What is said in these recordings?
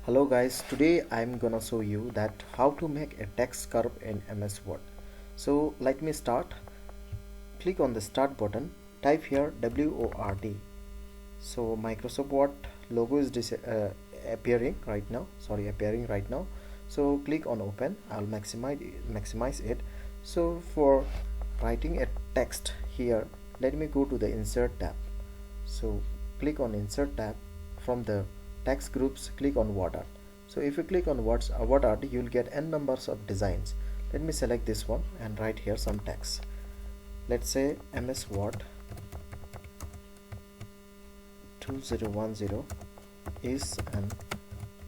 Hello guys, today I'm gonna show you that how to make a text curve in MS Word. So let me start. Click on the start button, type here WORD. So Microsoft Word logo is appearing right now. So click on open. I'll maximize it. So for writing a text here, let me go to the insert tab. So click on insert tab. From the text groups, click on word art. So if you click on word art, you'll get n numbers of designs. Let me select this one and write here some text. Let's say MS Word 2010 is an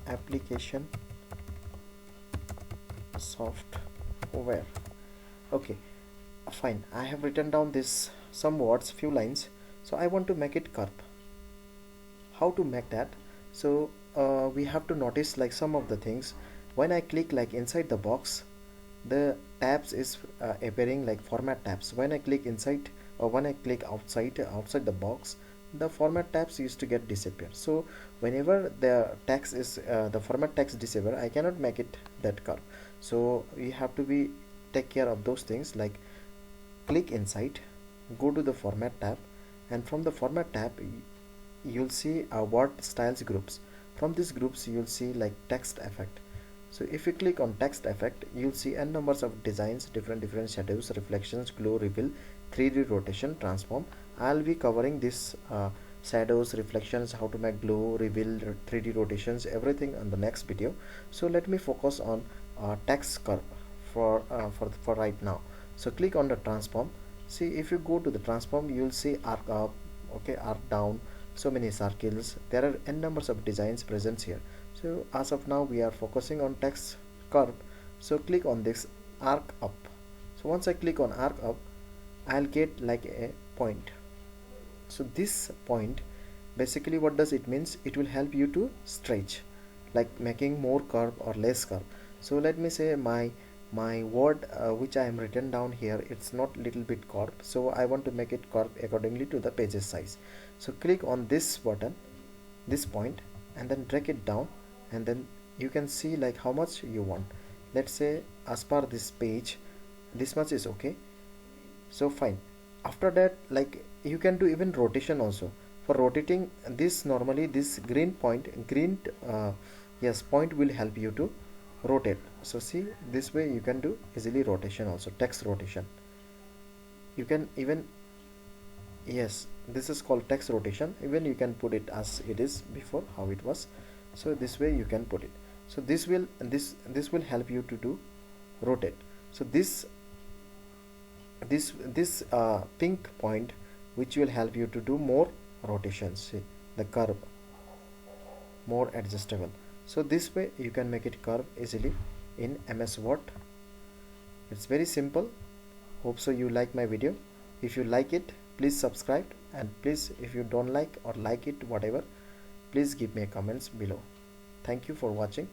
application software. Okay, fine. I have written down this some words, few lines. So I want to make it curve. How to make that? So we have to notice like some of the things. When I click like inside the box, the tabs is appearing like format tabs. When I click inside or when I click outside the box, the format tabs used to get disappear. So whenever the text is the format text disappear, I cannot make it that curve. So we have to be take care of those things, like click inside, go to the format tab, and from the format tab you'll see word styles groups. From these groups you'll see like text effect. So if you click on text effect, you'll see n numbers of designs, different shadows, reflections, glow, reveal, 3D rotation, transform. I'll be covering this shadows, reflections, how to make glow, reveal, 3D rotations, everything on the next video. So let me focus on text curve for right now. So click on the transform. See, if you go to the transform, you'll see arc up, okay, arc down, so many circles. There are n numbers of designs present here. So as of now we are focusing on text curve. So click on this arc up. So once I click on arc up, I'll get like a point. So this point, basically what does it means? It will help you to stretch, like making more curve or less curve. So let me say my word which I am written down here, it's not little bit curve, so I want to make it curve accordingly to the pages size. So click on this button, this point, and then drag it down, and then you can see like how much you want. Let's say as per this page, this much is okay. So fine. After that, like you can do even rotation also. For rotating this, normally this green point point will help you to rotate. So see, this way you can do easily rotation also, text rotation. You can even, yes, this is called text rotation. Even you can put it as it is before, how it was. So this way you can put it. So this will help you to do rotate. So this pink point, which will help you to do more rotations. See, the curve more adjustable. So this way you can make it curve easily in MS Word. It's very simple. Hope so you like my video. If you like it, please subscribe, and please, if you don't like or like it, whatever, please give me a comments below. Thank you for watching.